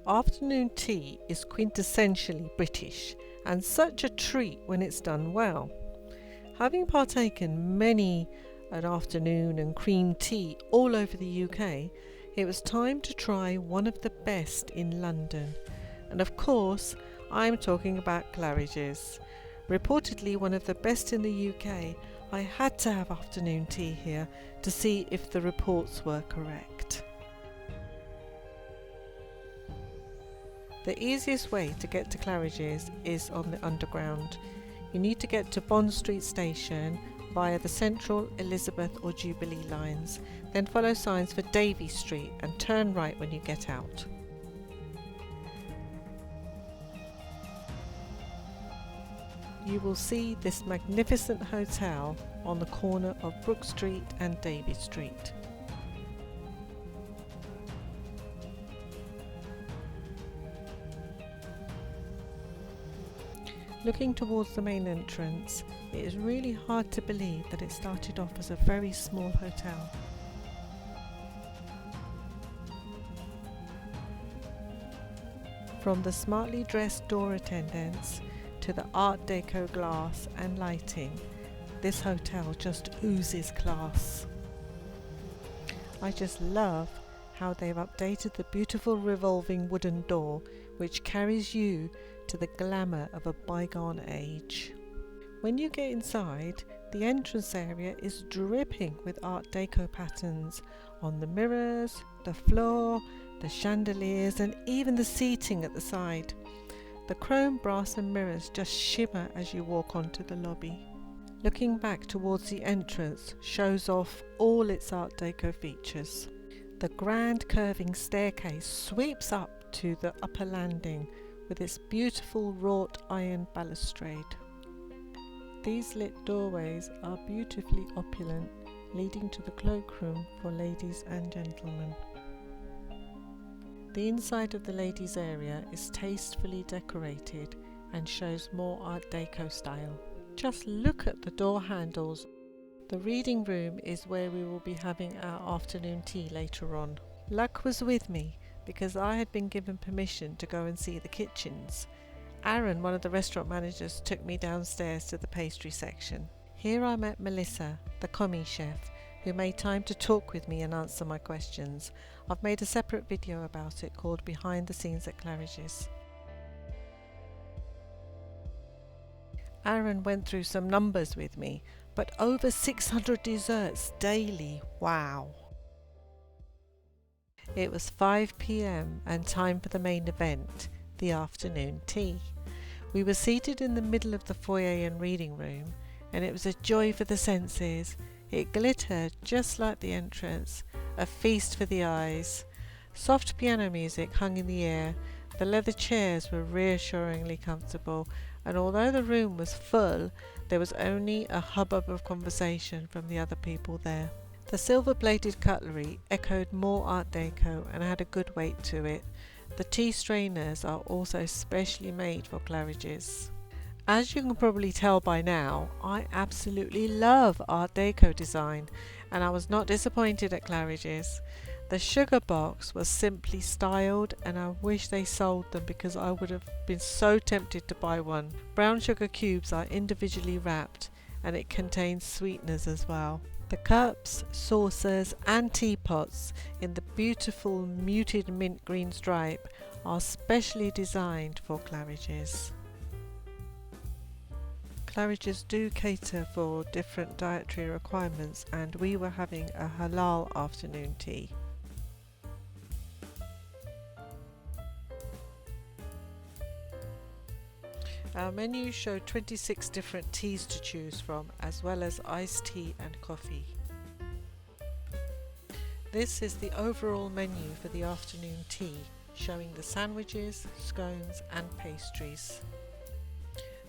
Afternoon tea is quintessentially British and such a treat when it's done well. Having partaken many an afternoon and cream tea all over the UK, it was time to try one of the best in London. And of course, I'm talking about Claridges. Reportedly one of the best in the UK, I had to have afternoon tea here to see if the reports were correct. The easiest way to get to Claridges is on the Underground. You need to get to Bond Street Station via the Central, Elizabeth or Jubilee lines, then follow signs for Davy Street and turn right when you get out. You will see this magnificent hotel on the corner of Brook Street and Davy Street. Looking towards the main entrance, it is really hard to believe that it started off as a very small hotel. From the smartly dressed door attendants to the Art Deco glass and lighting, this hotel just oozes class. I just love how they've updated the beautiful revolving wooden door which carries you to the glamour of a bygone age. When you get inside, the entrance area is dripping with Art Deco patterns on the mirrors, the floor, the chandeliers and even the seating at the side. The chrome, brass and mirrors just shimmer as you walk onto the lobby. Looking back towards the entrance shows off all its Art Deco features. The grand curving staircase sweeps up to the upper landing with its beautiful wrought iron balustrade. These lit doorways are beautifully opulent, leading to the cloakroom for ladies and gentlemen. The inside of the ladies' area is tastefully decorated and shows more Art Deco style. Just look at the door handles. The reading room is where we will be having our afternoon tea later on. Luck was with me because I had been given permission to go and see the kitchens. Aaron, one of the restaurant managers, took me downstairs to the pastry section. Here I met Melissa, the commis chef, who made time to talk with me and answer my questions. I've made a separate video about it called Behind the Scenes at Claridges. Aaron went through some numbers with me, but over 600 desserts daily, wow! It was 5 p.m. and time for the main event, the afternoon tea. We were seated in the middle of the foyer and reading room, and it was a joy for the senses. It glittered just like the entrance, a feast for the eyes. Soft piano music hung in the air, the leather chairs were reassuringly comfortable, and although the room was full, there was only a hubbub of conversation from the other people there. The silver-plated cutlery echoed more Art Deco and had a good weight to it. The tea strainers are also specially made for Claridges. As you can probably tell by now, I absolutely love Art Deco design, and I was not disappointed at Claridges. The sugar box was simply styled, and I wish they sold them because I would have been so tempted to buy one. Brown sugar cubes are individually wrapped, and it contains sweeteners as well. The cups, saucers and teapots in the beautiful muted mint green stripe are specially designed for Claridges. Claridges do cater for different dietary requirements, and we were having a halal afternoon tea. Our menu showed 26 different teas to choose from, as well as iced tea and coffee. This is the overall menu for the afternoon tea, showing the sandwiches, scones and pastries.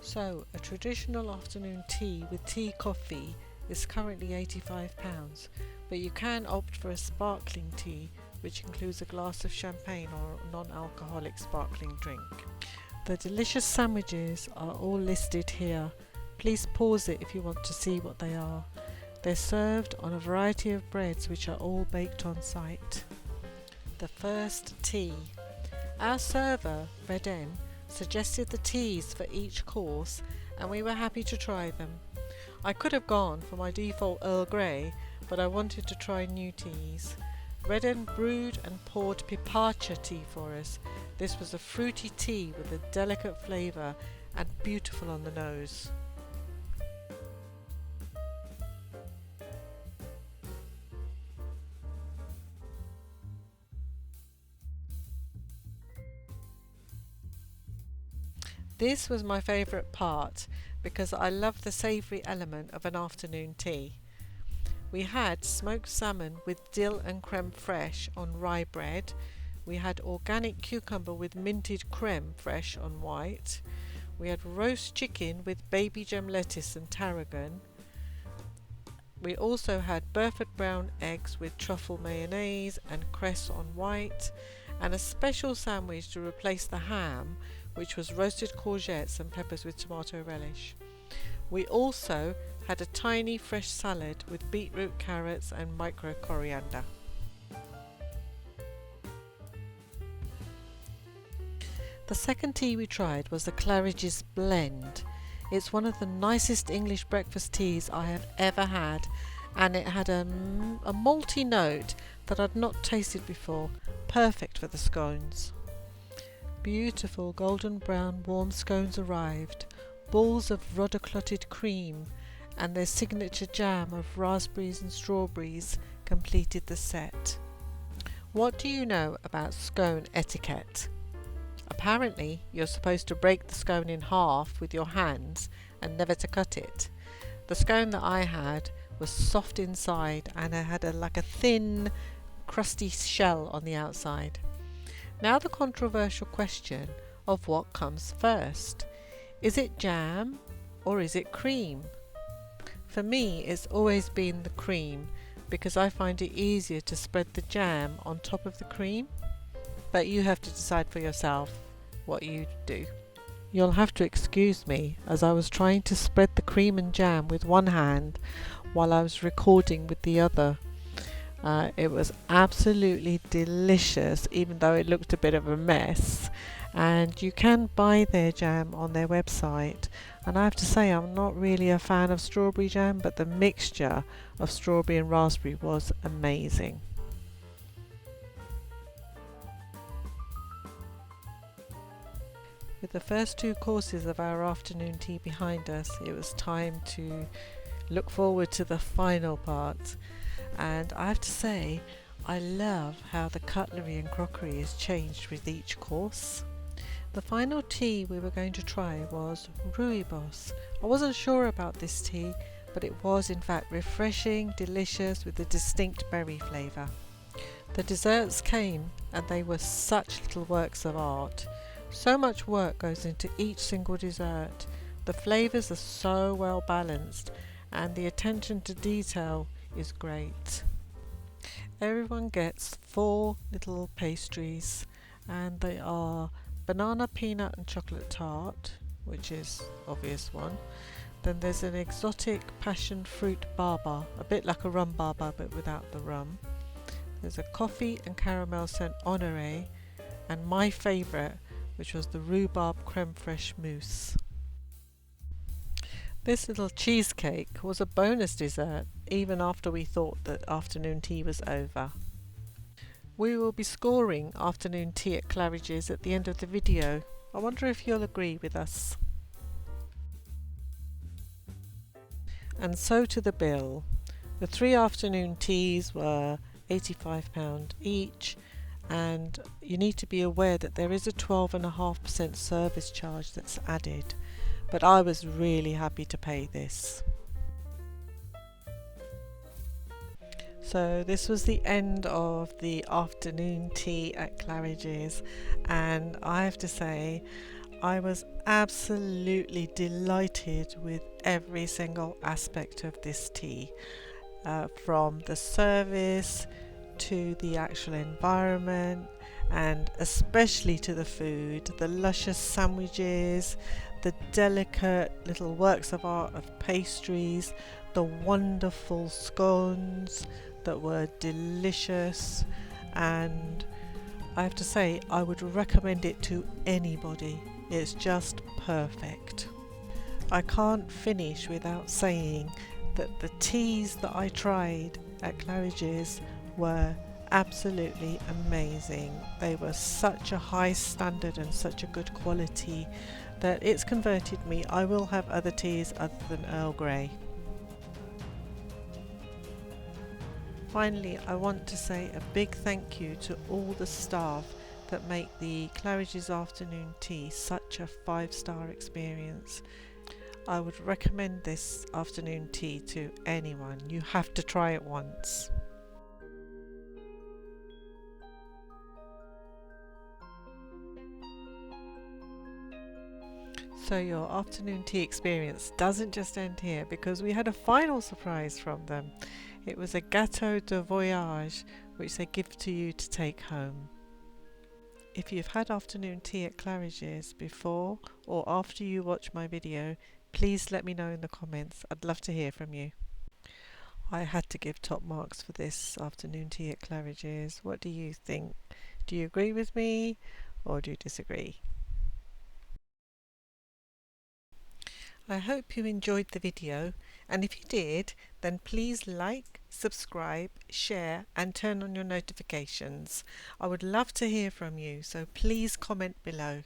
So, a traditional afternoon tea with tea coffee is currently £85, but you can opt for a sparkling tea, which includes a glass of champagne or non-alcoholic sparkling drink. The delicious sandwiches are all listed here. Please pause it if you want to see what they are. They're served on a variety of breads which are all baked on site. The first tea. Our server, Reden, suggested the teas for each course, and we were happy to try them. I could have gone for my default Earl Grey, but I wanted to try new teas. Reden brewed and poured pipacha tea for us. This was a fruity tea with a delicate flavour and beautiful on the nose. This was my favourite part because I love the savoury element of an afternoon tea. We had smoked salmon with dill and creme fraiche on rye bread. We had organic cucumber with minted creme fraiche on white. We had roast chicken with baby gem lettuce and tarragon. We also had Burford brown eggs with truffle mayonnaise and cress on white, and a special sandwich to replace the ham, which was roasted courgettes and peppers with tomato relish. We also had a tiny fresh salad with beetroot, carrots and micro coriander. The second tea we tried was the Claridges blend. It's one of the nicest English breakfast teas I have ever had, and it had a malty note that I'd not tasted before, perfect for the scones. Beautiful golden brown warm scones arrived, balls of rudder clotted cream, and their signature jam of raspberries and strawberries completed the set. What do you know about scone etiquette? Apparently, you're supposed to break the scone in half with your hands and never to cut it. The scone that I had was soft inside and it had like a thin, crusty shell on the outside. Now the controversial question of what comes first. Is it jam or is it cream? For me, it's always been the cream because I find it easier to spread the jam on top of the cream. But you have to decide for yourself what you do. You'll have to excuse me as I was trying to spread the cream and jam with one hand while I was recording with the other. It was absolutely delicious, even though it looked a bit of a mess. And you can buy their jam on their website. And I have to say, I'm not really a fan of strawberry jam, but the mixture of strawberry and raspberry was amazing. With the first two courses of our afternoon tea behind us, it was time to look forward to the final part. And I have to say, I love how the cutlery and crockery is changed with each course. The final tea we were going to try was rooibos. I wasn't sure about this tea, but it was in fact refreshing, delicious with a distinct berry flavour. The desserts came and they were such little works of art. So much work goes into each single dessert. The flavours are so well balanced and the attention to detail is great. Everyone gets 4 little pastries and they are banana, peanut and chocolate tart, which is obvious one. Then there's an exotic passion fruit baba, a bit like a rum baba but without the rum. There's a coffee and caramel scent honoré, and my favourite, which was the rhubarb creme fraiche mousse. This little cheesecake was a bonus dessert even after we thought that afternoon tea was over. We will be scoring afternoon tea at Claridge's at the end of the video. I wonder if you'll agree with us. And so to the bill. The 3 afternoon teas were £85 each, and you need to be aware that there is a 12.5% service charge that's added, but I was really happy to pay this. So this was the end of the afternoon tea at Claridge's, and I have to say I was absolutely delighted with every single aspect of this tea, from the service to the actual environment, and especially to the food, the luscious sandwiches, the delicate little works of art of pastries, the wonderful scones that were delicious, and I have to say, I would recommend it to anybody. It's just perfect. I can't finish without saying that the teas that I tried at Claridge's were absolutely amazing. They were such a high standard and such a good quality that it's converted me. I will have other teas other than Earl Grey. Finally, I want to say a big thank you to all the staff that make the Claridge's Afternoon Tea such a 5-star experience. I would recommend this afternoon tea to anyone. You have to try it once. So your afternoon tea experience doesn't just end here, because we had a final surprise from them. It was a gâteau de voyage which they give to you to take home. If you've had afternoon tea at Claridge's before or after you watch my video, please let me know in the comments. I'd love to hear from you. I had to give top marks for this afternoon tea at Claridge's. What do you think? Do you agree with me or do you disagree? I hope you enjoyed the video, and if you did, then please like, subscribe, share and turn on your notifications. I would love to hear from you, so please comment below.